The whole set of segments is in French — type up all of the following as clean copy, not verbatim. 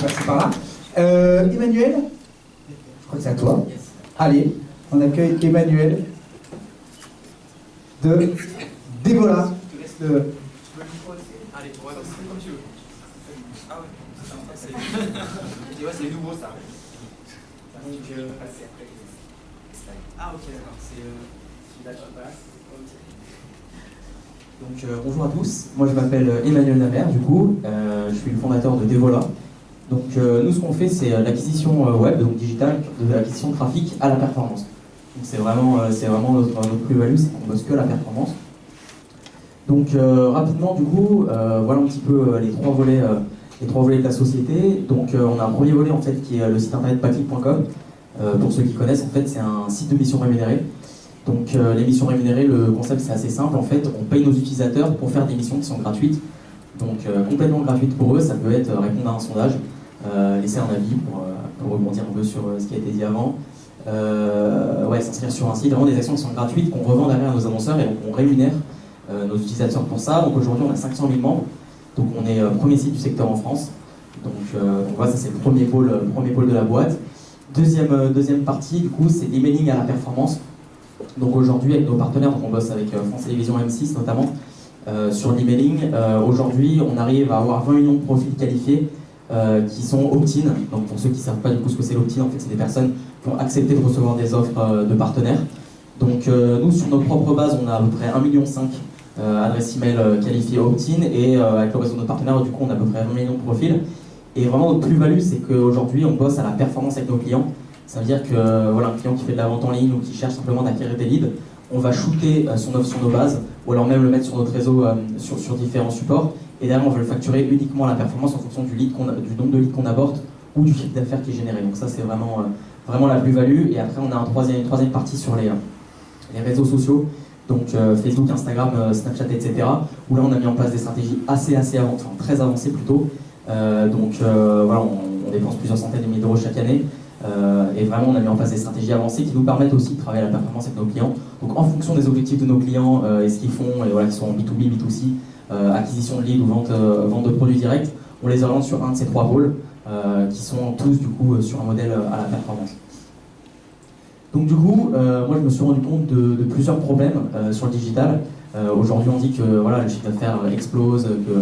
Passer par là. Emmanuel, je crois que c'est à toi. Allez, on accueille Emmanuel de Devola. Tu peux le micro aussi. Allez, ouais, c'est comme tu veux. Ah ouais, c'est nouveau ça. Ah ok, d'accord, c'est Donc bonjour à tous, moi je m'appelle Emmanuel Namer du coup, je suis le fondateur de Devola. Donc nous ce qu'on fait c'est l'acquisition web, donc digitale, de l'acquisition de trafic à la performance. Donc c'est vraiment notre plus-value, c'est qu'on bosse que la performance. Donc rapidement du coup, voilà un petit peu les trois volets de la société. Donc on a un premier volet en fait qui est le site internet paclic.com. Pour ceux qui connaissent, en fait c'est un site de mission rémunérée. Donc les missions rémunérées, le concept c'est assez simple en fait, on paye nos utilisateurs pour faire des missions qui sont gratuites. Donc complètement gratuites pour eux, ça peut être répondre à un sondage, laisser un avis pour rebondir un peu sur ce qui a été dit avant. S'inscrire sur un site, vraiment des actions qui sont gratuites, qu'on revend derrière à nos annonceurs et on rémunère nos utilisateurs pour ça. Donc aujourd'hui on a 500 000 membres, donc on est premier site du secteur en France. Donc voilà, ça c'est le premier pôle de la boîte. Deuxième partie du coup c'est l'emailing à la performance. Donc aujourd'hui avec nos partenaires, donc on bosse avec France Télévisions M6 notamment, sur l'emailing. Aujourd'hui on arrive à avoir 20 millions de profils qualifiés qui sont opt-in. Donc pour ceux qui ne savent pas du coup ce que c'est l'opt-in, en fait c'est des personnes qui ont accepté de recevoir des offres de partenaires. Donc nous sur notre propre base on a à peu près 1,5 million adresses email qualifiées opt-in et avec le réseau de nos partenaires du coup on a à peu près 20 millions de profils. Et vraiment notre plus-value c'est qu'aujourd'hui on bosse à la performance avec nos clients. Ça veut dire que voilà, un client qui fait de la vente en ligne ou qui cherche simplement d'acquérir des leads, on va shooter son offre sur nos bases ou alors même le mettre sur notre réseau sur différents supports. Et derrière, on va le facturer uniquement à la performance en fonction du nombre de leads qu'on aborde ou du chiffre d'affaires qui est généré. Donc ça, c'est vraiment la plus-value. Et après, on a une troisième partie sur les réseaux sociaux, donc Facebook, Instagram, Snapchat, etc. Où là, on a mis en place des stratégies très avancées plutôt. Voilà, on dépense plusieurs centaines de milliers d'euros chaque année. Et vraiment on a mis en place des stratégies avancées qui nous permettent aussi de travailler à la performance avec nos clients. Donc en fonction des objectifs de nos clients et ce qu'ils font, et voilà, qu'ils sont en B2B, B2C, acquisition de leads ou vente de produits directs, on les oriente sur un de ces trois rôles qui sont tous du coup sur un modèle à la performance. Donc du coup, moi je me suis rendu compte de plusieurs problèmes sur le digital. Aujourd'hui on dit que voilà, le chiffre d'affaires explose, que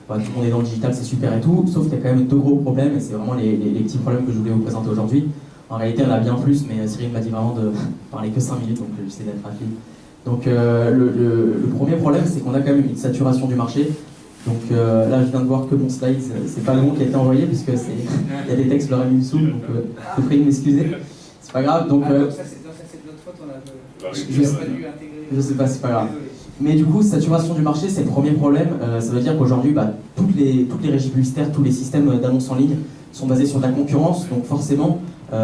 tout le monde est dans le digital, c'est super et tout, sauf qu'il y a quand même deux gros problèmes, et c'est vraiment les petits problèmes que je voulais vous présenter aujourd'hui. En réalité, il y en a bien plus, mais Cyril m'a dit vraiment de parler que 5 minutes, donc j'essaie d'être rapide. Donc le premier problème, c'est qu'on a quand même une saturation du marché. Donc là, je viens de voir que mon slide, c'est pas le bon qui a été envoyé, puisque il y a des textes, je leur ai mis dessous, donc je prie de m'excuser. C'est pas grave, donc... ça, c'est de notre faute, on a pas dû intégrer... Je sais pas, c'est pas grave. Mais du coup, saturation du marché, c'est le premier problème. Ça veut dire qu'aujourd'hui, toutes les régies publicitaires, tous les systèmes d'annonces en ligne sont basés sur de la concurrence. Donc forcément,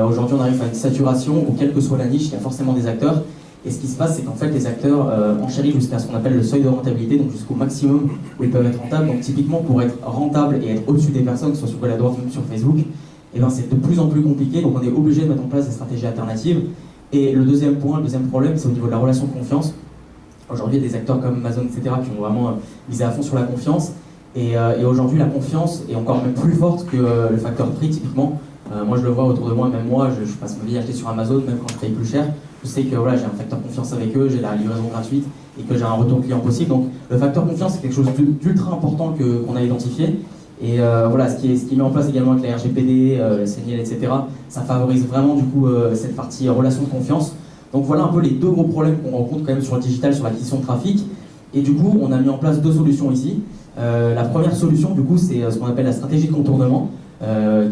aujourd'hui, on arrive à une saturation où, quelle que soit la niche, il y a forcément des acteurs. Et ce qui se passe, c'est qu'en fait, les acteurs enchérissent jusqu'à ce qu'on appelle le seuil de rentabilité, donc jusqu'au maximum où ils peuvent être rentables. Donc typiquement, pour être rentable et être au-dessus des personnes, que ce soit sur Google AdWords ou même sur Facebook, c'est de plus en plus compliqué. Donc on est obligé de mettre en place des stratégies alternatives. Et le deuxième problème, c'est au niveau de la relation de confiance. Aujourd'hui, il y a des acteurs comme Amazon, etc., qui ont vraiment misé à fond sur la confiance. Et aujourd'hui, la confiance est encore même plus forte que le facteur prix, typiquement. Moi, je le vois autour de moi, même moi, je passe ma vie à acheter sur Amazon, même quand je paye plus cher. Je sais que voilà, j'ai un facteur confiance avec eux, j'ai la livraison gratuite et que j'ai un retour client possible. Donc, le facteur confiance, c'est quelque chose d'ultra important qu'on a identifié. Et voilà, ce qui met en place également avec la RGPD, le CNIL, etc., ça favorise vraiment du coup cette partie relation de confiance. Donc voilà un peu les deux gros problèmes qu'on rencontre quand même sur le digital, sur l'acquisition de trafic. Et du coup, on a mis en place deux solutions ici. La première solution, du coup, c'est ce qu'on appelle la stratégie de contournement,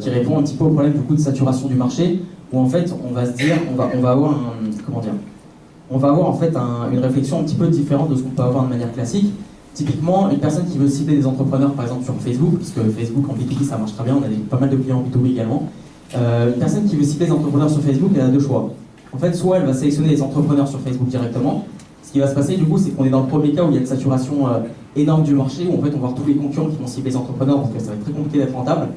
qui répond un petit peu au problème du coup de saturation du marché, où en fait, on va se dire, on va avoir en fait une réflexion un petit peu différente de ce qu'on peut avoir de manière classique. Typiquement, une personne qui veut cibler des entrepreneurs, par exemple sur Facebook, parce que Facebook en B2B ça marche très bien, on a pas mal de clients en B2B également. Une personne qui veut cibler des entrepreneurs sur Facebook, elle a deux choix. En fait, soit elle va sélectionner les entrepreneurs sur Facebook directement. Ce qui va se passer, du coup, c'est qu'on est dans le premier cas où il y a une saturation énorme du marché, où en fait on va voir tous les concurrents qui vont cibler les entrepreneurs, donc ça va être très compliqué d'être rentable.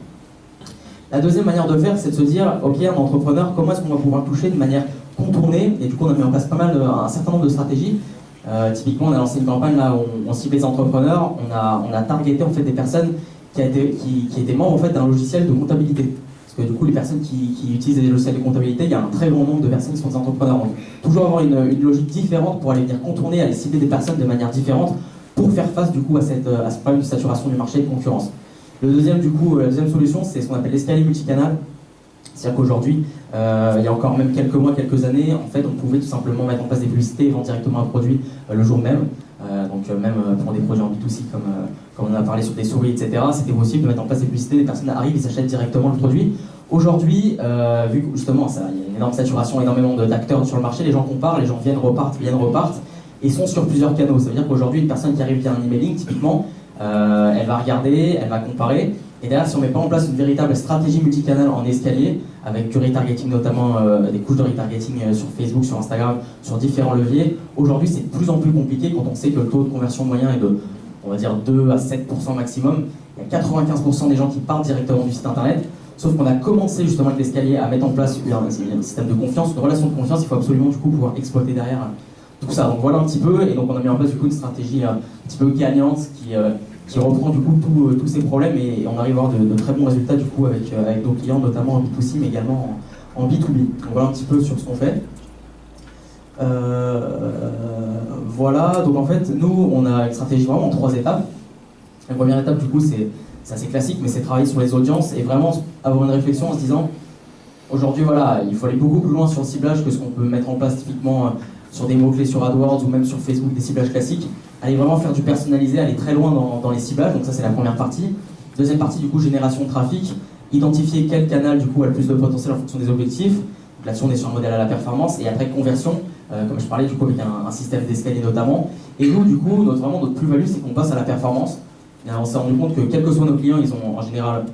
La deuxième manière de faire, c'est de se dire, ok, un entrepreneur, comment est-ce qu'on va pouvoir le toucher de manière contournée? Et du coup, on a mis en place un certain nombre de stratégies. Typiquement, on a lancé une campagne là où on cible les entrepreneurs, on a targeté en fait des personnes qui était membre en fait d'un logiciel de comptabilité. Parce que du coup, les personnes qui utilisent des logiciels de comptabilité, il y a un très grand nombre de personnes qui sont des entrepreneurs. Donc, toujours avoir une logique différente pour aller venir contourner, aller cibler des personnes de manière différente pour faire face du coup à ce problème de saturation du marché et de concurrence. La deuxième solution, c'est ce qu'on appelle l'escalier multicanal. C'est-à-dire qu'aujourd'hui, il y a encore même quelques mois, quelques années, en fait, on pouvait tout simplement mettre en place des publicités et vendre directement un produit le jour même. Même pour des produits en B2C comme on a parlé sur des souris, etc., c'était possible de mettre en place des publicités, les personnes arrivent, ils s'achètent directement le produit. Aujourd'hui, vu que justement, il y a une énorme saturation, énormément d'acteurs sur le marché, les gens comparent, les gens viennent, repartent, et sont sur plusieurs canaux. Ça veut dire qu'aujourd'hui, une personne qui arrive via un emailing, typiquement, elle va regarder, elle va comparer, et derrière, si on ne met pas en place une véritable stratégie multicanal en escalier, avec du retargeting notamment, des couches de retargeting sur Facebook, sur Instagram, sur différents leviers, aujourd'hui c'est de plus en plus compliqué quand on sait que le taux de conversion moyen est de, on va dire, 2 à 7% maximum. Il y a 95% des gens qui partent directement du site internet, sauf qu'on a commencé justement avec l'escalier à mettre en place un système de confiance, une relation de confiance. Il faut absolument du coup pouvoir exploiter derrière tout ça. Donc voilà un petit peu, et donc on a mis en place du coup une stratégie un petit peu gagnante qui reprend du coup tous ces problèmes, et on arrive à avoir de très bons résultats du coup avec nos clients, notamment en B2C mais également en B2B. Donc voilà un petit peu sur ce qu'on fait. Voilà, donc en fait nous on a une stratégie vraiment en 3 étapes. La première étape du coup c'est assez classique, mais c'est travailler sur les audiences et vraiment avoir une réflexion en se disant aujourd'hui voilà, il faut aller beaucoup plus loin sur le ciblage que ce qu'on peut mettre en place typiquement sur des mots-clés sur AdWords ou même sur Facebook, des ciblages classiques. Aller vraiment faire du personnalisé, aller très loin dans les ciblages, donc ça c'est la première partie. Deuxième partie du coup, génération de trafic, identifier quel canal du coup a le plus de potentiel en fonction des objectifs. Là-dessus on est sur un modèle à la performance, et après conversion, comme je parlais du coup avec un système d'escalier notamment. Et nous du coup, notre plus-value c'est qu'on passe à la performance. Et on s'est rendu compte que quels que soient nos clients, ils ont en général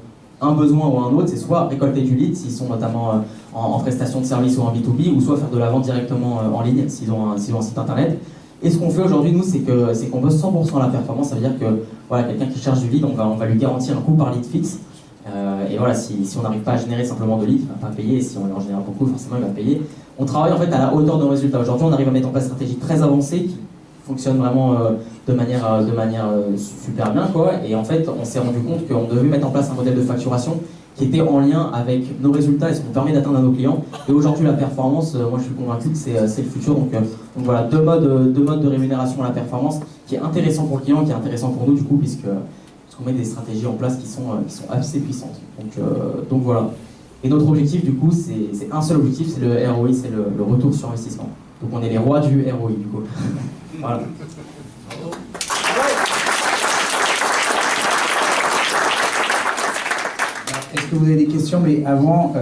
un besoin ou un autre, c'est soit récolter du lead s'ils sont notamment en prestation de service ou en B2B, ou soit faire de la vente directement en ligne s'ils ont un site internet. Et ce qu'on fait aujourd'hui, nous, c'est qu'on bosse 100% à la performance. Ça veut dire que voilà, quelqu'un qui cherche du lead, on va lui garantir un coût par lead fixe. Et voilà, si on n'arrive pas à générer simplement de lead, il ne va pas payer. Et si on en génère beaucoup, forcément, il va payer. On travaille en fait à la hauteur de nos résultats. Aujourd'hui, on arrive à mettre en place une stratégie très avancée qui fonctionne vraiment de manière super bien, quoi. Et en fait, on s'est rendu compte qu'on devait mettre en place un modèle de facturation qui était en lien avec nos résultats et ce qu'on permet d'atteindre à nos clients. Et aujourd'hui, la performance, moi je suis convaincu que c'est le futur. Donc voilà, deux modes de rémunération à la performance qui est intéressant pour le client, qui est intéressant pour nous du coup, puisqu'on met des stratégies en place qui sont assez puissantes. Donc voilà. Et notre objectif du coup, c'est un seul objectif, c'est le ROI, c'est le retour sur investissement. Donc on est les rois du ROI du coup. Voilà. Est-ce que vous avez des questions? Mais avant,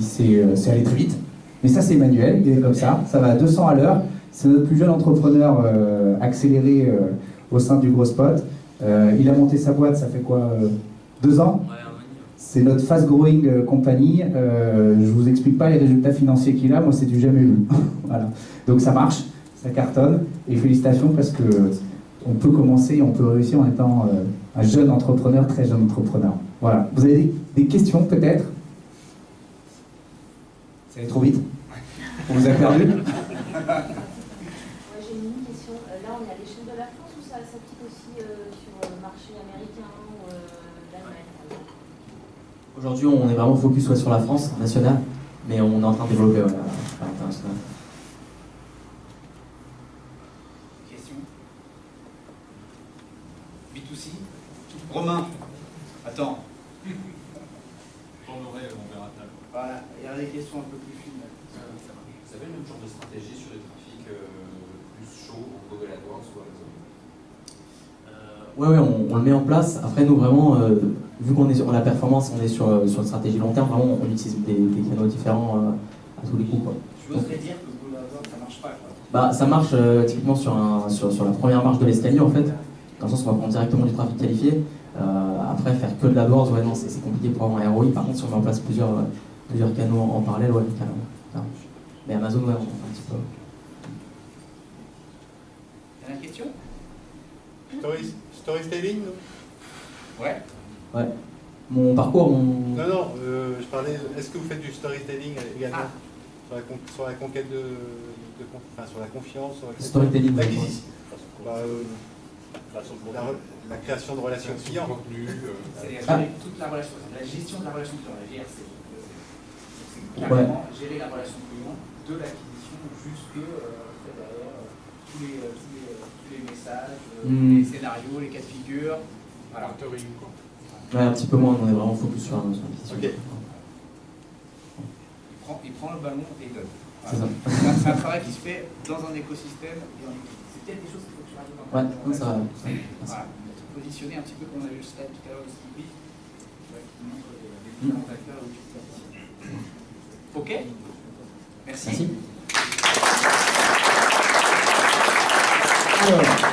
c'est allé très vite. Mais ça, c'est Emmanuel, il est comme ça va à 200 à l'heure. C'est notre plus jeune entrepreneur accéléré au sein du Gros Spot. Il a monté sa boîte, ça fait quoi 2 ans? C'est notre fast-growing compagnie. Je vous explique pas les résultats financiers qu'il a, moi c'est du jamais vu. Voilà. Donc ça marche, ça cartonne. Et félicitations parce que on peut commencer, on peut réussir en étant un jeune entrepreneur, très jeune entrepreneur. Voilà. Vous avez des questions peut-être? Ça allait trop vite? On vous a perdu? Moi j'ai une question. Là on est à l'échelle de la France ou ça s'applique aussi sur le marché américain ou l'Allemagne? Aujourd'hui, on est vraiment focus sur la France nationale, mais on est en train de développer à l'international. Question? B2C? Romain, attends. Voilà, il y a des questions un peu plus fines. Vous avez le même genre de stratégie sur les trafics plus chauds au Google AdWords ou Amazon? Ouais, on le met en place. Après, nous, vraiment, vu qu'on est sur la performance, on est sur une stratégie long terme, vraiment, on utilise des canaux différents à tous les coups, quoi. Tu voudrais dire que Google AdWords, ça marche pas, quoi? Bah, ça marche typiquement sur la première marche de l'escalier, en fait. Dans le sens où on va prendre directement du trafic qualifié. Après, faire que de l'AdWords, ouais, non, c'est compliqué pour avoir un ROI. Par contre, si on met en place plusieurs canaux en parallèle, ouais, carrément. Mais Amazon, ouais, on fait un petit peu. Dernière question? Storytelling, non? Ouais. Mon parcours, Non, je parlais, est-ce que vous faites du storytelling également sur la conquête enfin, sur la confiance, sur Storytelling, l'acquisition, la création de relations clients. C'est-à-dire gérer toute la relation, la gestion de la relation client, la GRC. C'est carrément gérer la relation client de l'acquisition jusque derrière tous les messages, les scénarios, les cas de figure. Voilà. Ouais, un petit peu moins, on est vraiment focus sur l'acquisition. Ok. Il prend le ballon et donne. C'est ça. C'est un travail qui se fait dans un écosystème et en équipe. C'est peut-être des choses qu'il faut que je rajoute dans Ouais, non, ça va. Voilà. Positionner un petit peu comme on a vu le slide tout à l'heure de Skippy, qui montre les différents acteurs où tu peux participer. Ok. Merci. Merci. Alors.